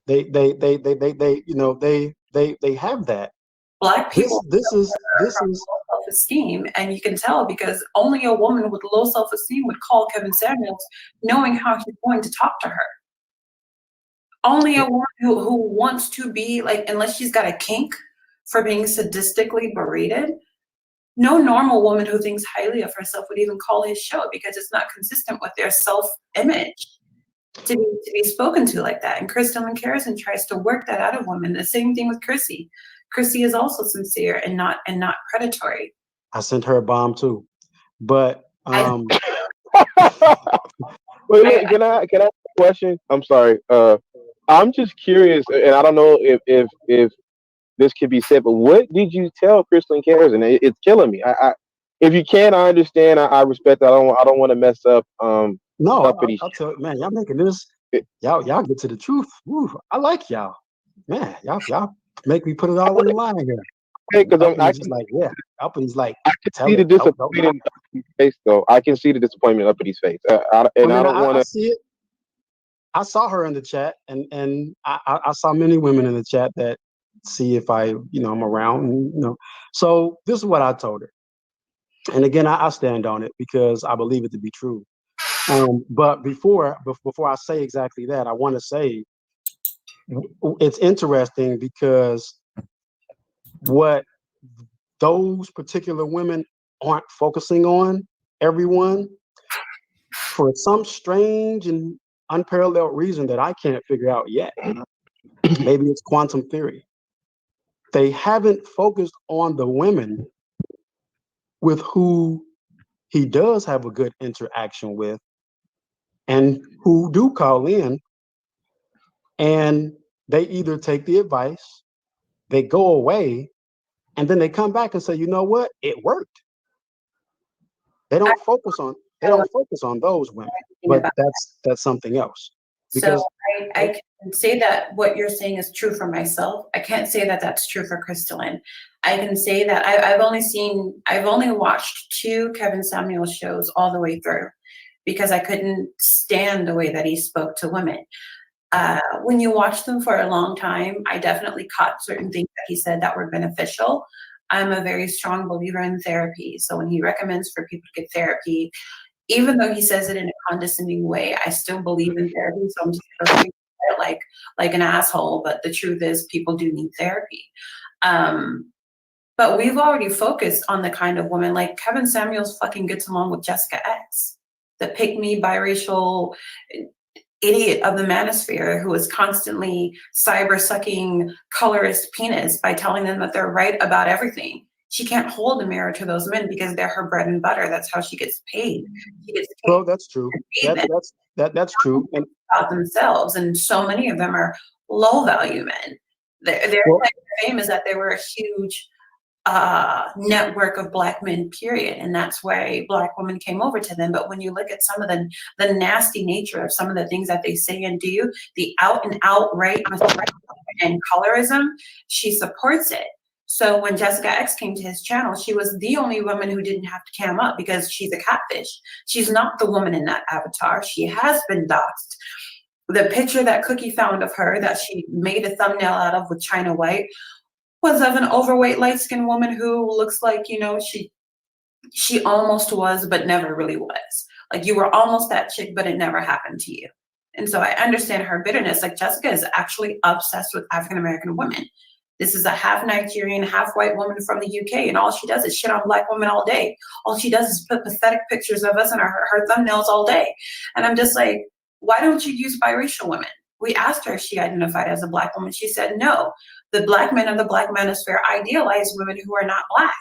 They have that. Black This people this is suffer this from is low self-esteem, and you can tell because only a woman with low self-esteem would call Kevin Samuels, knowing how he's going to talk to her. Only a woman who wants to be like, unless she's got a kink for being sadistically berated, no normal woman who thinks highly of herself would even call his show because it's not consistent with their self-image to be spoken to like that. And Kristen Carrison tries to work that out of women. The same thing with Chrissy. Chrissy is also sincere and not predatory. I sent her a bomb too, but I, Wait, I, look, can I ask a question? I'm sorry. I'm just curious, and I don't know if this can be said, but what did you tell Crystal Harrison? It's killing me. If you can, I understand. I respect. I don't want to mess up. no, Uppity. I'll tell you, man, y'all making this. Y'all get to the truth. Woo, I like y'all, man. Y'all make me put it all on the line here. Because Uppany's just like, yeah. Uppany's like, I can tell see the it. Don't. disappointment in Uppity's face, though. I can see the disappointment in Uppity's face, I and I mean, don't want I to. see it. I saw her in the chat, and I saw many women in the chat that see if I'm around, and. So this is what I told her, and again, I stand on it because I believe it to be true. But before I say exactly that, I want to say it's interesting because what those particular women aren't focusing on, everyone, for some strange and unparalleled reason that I can't figure out yet. Maybe it's quantum theory. They haven't focused on the women with who he does have a good interaction with and who do call in, and they either take the advice, they go away, and then they come back and say, you know what, it worked. They don't focus on those women, but that's something else. So Because I can say that what you're saying is true for myself. I can't say that that's true for Crystalline. I can say that I've only watched 2 Kevin Samuels shows all the way through because I couldn't stand the way that he spoke to women. When you watch them for a long time, I definitely caught certain things that he said that were beneficial. I'm a very strong believer in therapy. So when he recommends for people to get therapy, even though he says it in a condescending way, I still believe in therapy. So I'm just going to think about it like an asshole. But the truth is, people do need therapy. But we've already focused on the kind of woman like Kevin Samuels fucking gets along with Jessica X, the pick-me biracial idiot of the manosphere who is constantly cyber-sucking colorist penis by telling them that they're right about everything. She can't hold a mirror to those men because they're her bread and butter. That's how she gets paid. She gets paid. Well, that's true. That's true. And about themselves, and so many of them are low value men. Their fame is that they were a huge network of Black men, period, and that's why Black women came over to them. But when you look at some of the nasty nature of some of the things that they say and do, the out and outright and colorism, she supports it. So when Jessica X came to his channel, she was the only woman who didn't have to cam up because she's a catfish. She's not the woman in that avatar. She has been doxxed. The picture that Cookie found of her that she made a thumbnail out of with China White was of an overweight, light-skinned woman who looks like, she almost was, but never really was. Like, you were almost that chick, but it never happened to you. And so I understand her bitterness. Like, Jessica is actually obsessed with African-American women. This is a half Nigerian, half white woman from the UK, and all she does is shit on Black women all day. All she does is put pathetic pictures of us in her thumbnails all day. And I'm just like, why don't you use biracial women? We asked her if she identified as a Black woman. She said no. The Black men of the Black manosphere idealize women who are not Black.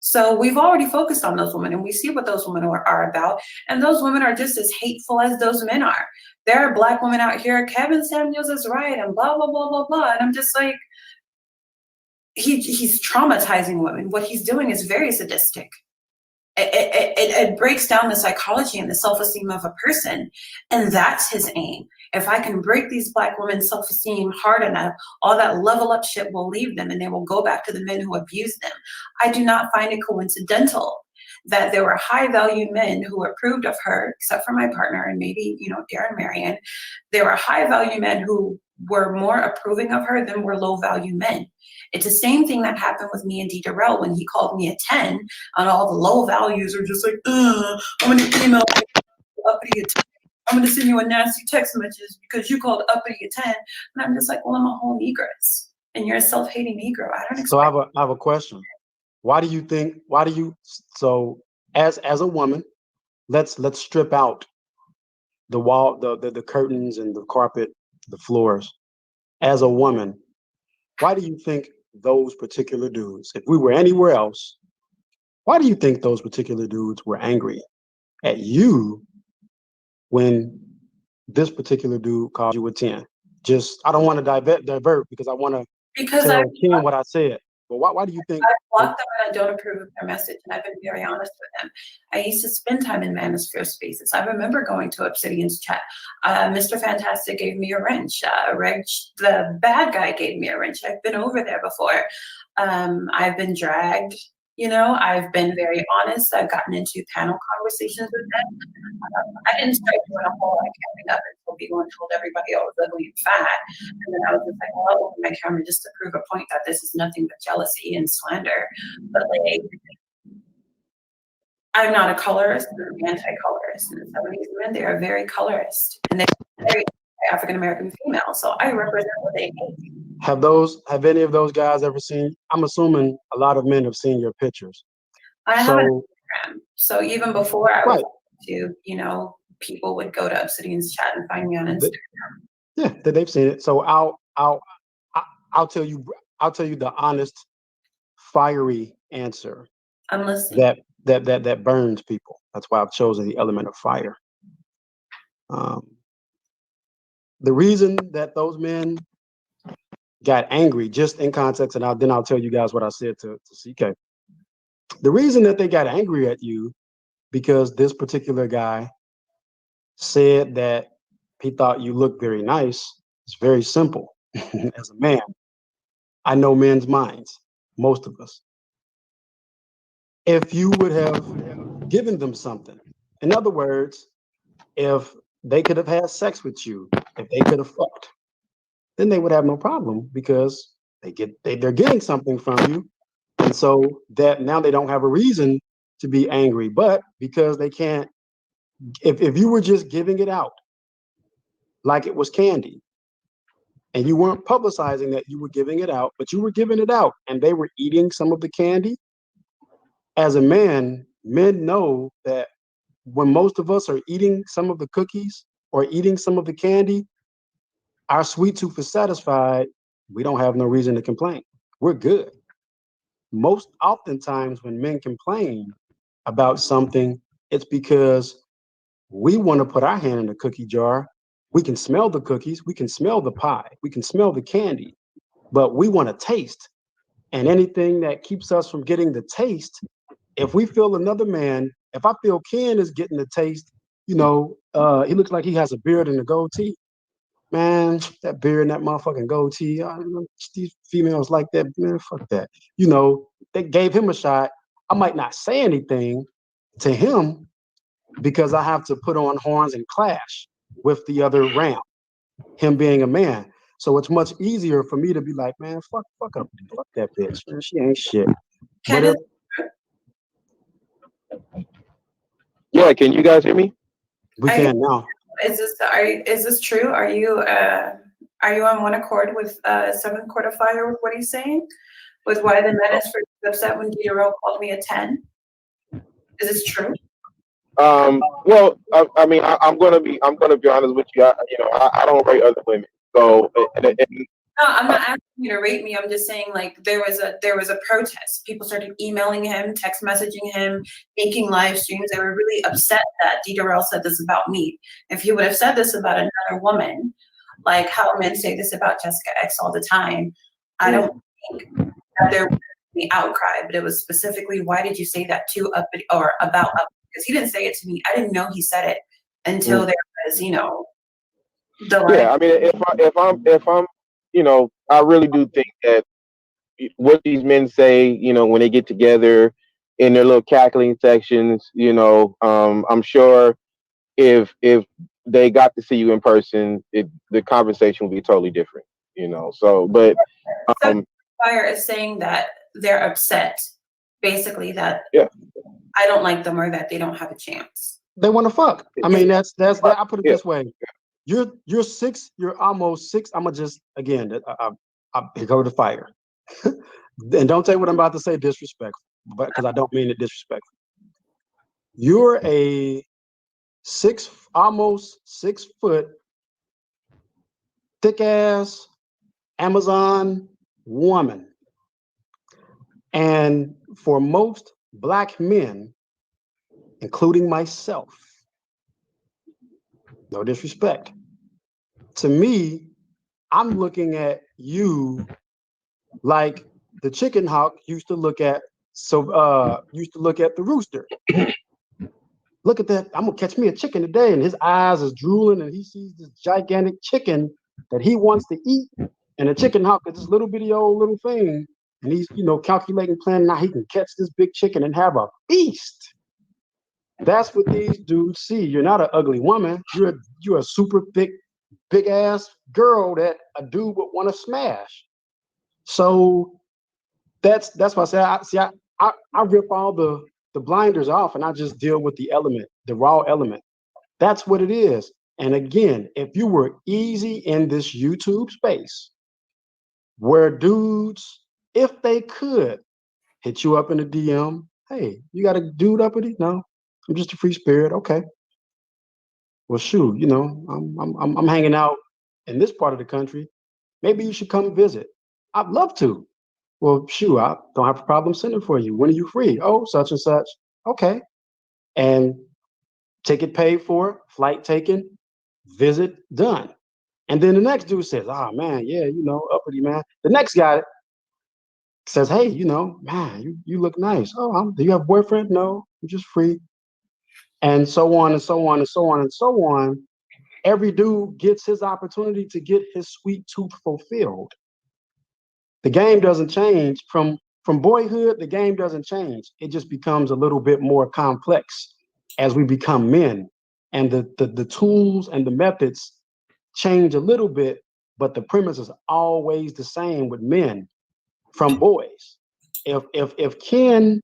So we've already focused on those women, and we see what those women are about. And those women are just as hateful as those men are. There are Black women out here, Kevin Samuels is right, and blah, blah, blah, blah, blah. And I'm just like, he's traumatizing women. What he's doing is very sadistic. It breaks down the psychology and the self-esteem of a person, and that's his aim. If I can break these Black women's self-esteem hard enough, all that level up shit will leave them, and they will go back to the men who abused them. I do not find it coincidental that there were high-value men who approved of her, except for my partner and maybe, Darren Marion. There were high-value men who were more approving of her than were low value men. It's the same thing that happened with me and D. Darrell when he called me a 10, and all the low values are just like, I'm gonna email Uppity a 10. I'm gonna send you a nasty text message because you called Uppity a 10. And I'm just like, well, I'm a whole negress. And you're a self-hating Negro. I don't expect. So I have a question. Why do you so as a woman, let's strip out the wall, the curtains and the carpet, the floors. As a woman, why do you think those particular dudes, if we were anywhere else, why do you think those particular dudes were angry at you when this particular dude called you a 10? Just, I don't want to divert because I want to Because tell Ken what I said. But why do you think? I blocked them and I don't approve of their message, and I've been very honest with them. I used to spend time in Manosphere spaces. I remember going to Obsidian's chat. Mr. Fantastic gave me a wrench. Reg, the bad guy, gave me a wrench. I've been over there before. I've been dragged. I've been very honest. I've gotten into panel conversations with them. I didn't start doing a whole lot of camming up until people told everybody I was ugly and fat. And then I was just like, well, I'll open my camera just to prove a point that this is nothing but jealousy and slander. But like, I'm not a colorist, I'm anti-colorist. And some of these men, they are very colorist. And they're very African-American female. So I represent what they hate. Have any of those guys ever seen? I'm assuming a lot of men have seen your pictures. I have an Instagram. So even before I was to, people would go to Obsidian's chat and find me on Instagram. Yeah, they've seen it. So I'll tell you the honest, fiery answer. I'm listening. That burns people. That's why I've chosen the element of fire. The reason that those men got angry, just in context, and then I'll tell you guys what I said to CK. The reason that they got angry at you, because this particular guy said that he thought you looked very nice. It's very simple. As a man, I know men's minds, most of us. If you would have given them something, in other words, if they could have had sex with you, if they could have fucked, then they would have no problem because they're getting something from you. And so that now they don't have a reason to be angry, but because they can't, if you were just giving it out like it was candy and you weren't publicizing that you were giving it out, but you were giving it out and they were eating some of the candy, as a man, men know that when most of us are eating some of the cookies or eating some of the candy, our sweet tooth is satisfied. We don't have no reason to complain. We're good. Most oftentimes when men complain about something, it's because we want to put our hand in the cookie jar. We can smell the cookies. We can smell the pie. We can smell the candy, but we want to taste. And anything that keeps us from getting the taste, if we feel another man, if I feel Ken is getting the taste, he looks like he has a beard and a goatee. Man, that beard and that motherfucking goatee, these females like that, man, fuck that. They gave him a shot. I might not say anything to him because I have to put on horns and clash with the other ram, him being a man. So it's much easier for me to be like, man, fuck up, fuck that bitch, man, she ain't shit. Yeah, can you guys hear me? We can now. Is this true? Are you on one accord with Seventh Court of Fire with what he's saying? With why the Manosphere was upset when Giro called me a 10? Is this true? Well, I mean, I'm gonna be honest with you. I don't rate other women. So, no, I'm not asking you to rate me. I'm just saying, like, there was a protest. People started emailing him, text messaging him, making live streams. They were really upset that D. Darrell said this about me. If he would have said this about another woman, like how men say this about Jessica X all the time, I don't think that there was the outcry. But it was specifically, why did you say that to Uppity or about Uppity? Because he didn't say it to me. I didn't know he said it until there was, the. Yeah, I mean, if I'm, I really do think that what these men say, when they get together in their little cackling sections, I'm sure if they got to see you in person, the conversation will be totally different, you know. So, but So Fire is saying that they're upset, basically, that yeah, I don't like them or that they don't have a chance. They want to fuck. I mean, that's that. I put it yeah, this way: you're 6. You're almost 6. I'm gonna just again. I go to fire, and don't take what I'm about to say disrespectful, but because I don't mean it disrespectful. You're a almost 6 foot, thick ass Amazon woman, and for most black men, including myself, no disrespect, to me, I'm looking at you like the chicken hawk used to look at the rooster. Look at that, I'm gonna catch me a chicken today, and his eyes is drooling and he sees this gigantic chicken that he wants to eat, and the chicken hawk is this little bitty old little thing, and he's calculating, planning how he can catch this big chicken and have a feast. That's what these dudes see. You're not an ugly woman. You're a super thick, big ass girl that a dude would want to smash. So that's why I say I rip all the blinders off and I just deal with the element, the raw element. That's what it is. And again, if you were easy in this YouTube space where dudes, if they could, hit you up in a DM, hey, you got a dude uppity? No, I'm just a free spirit. Okay. Well, shoot, I'm hanging out in this part of the country. Maybe you should come visit. I'd love to. Well, shoot, I don't have a problem sending for you. When are you free? Oh, such and such. Okay. And ticket paid for, flight taken, visit done. And then the next dude says, oh man, yeah, uppity man. The next guy says, hey, man, you look nice. Oh, do you have a boyfriend? No, I'm just free. And so on and so on and so on and so on. Every dude gets his opportunity to get his sweet tooth fulfilled. The game doesn't change from boyhood. The game doesn't change. It just becomes a little bit more complex as we become men, and the tools and the methods change a little bit, but the premise is always the same with men from boys. If Ken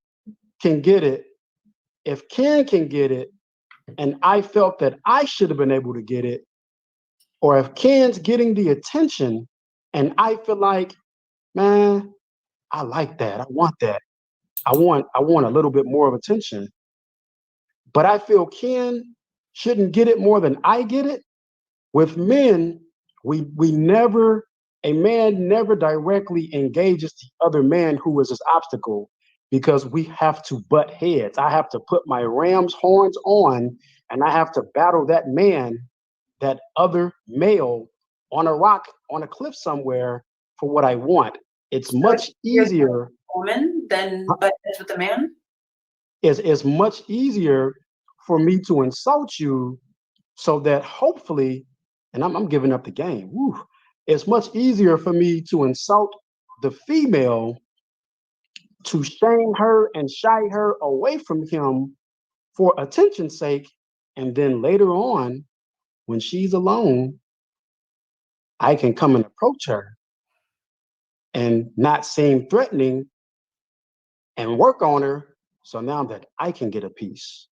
can get it, if Ken can get it, and I felt that I should have been able to get it, or if Ken's getting the attention and I feel like, man, I like that. I want that. I want a little bit more of attention. But I feel Ken shouldn't get it more than I get it. With men, we never a man never directly engages the other man who is his obstacle because we have to butt heads. I have to put my ram's horns on and I have to battle that man, that other male on a rock, on a cliff somewhere for what I want. It's So much easier. woman than butt heads with a man. It's much easier for me to insult you so that hopefully, and I'm giving up the game. Whew, it's much easier for me to insult the female, to shame her and shy her away from him for attention's sake. And then later on, when she's alone, I can come and approach her and not seem threatening and work on her. So now that I can get a piece.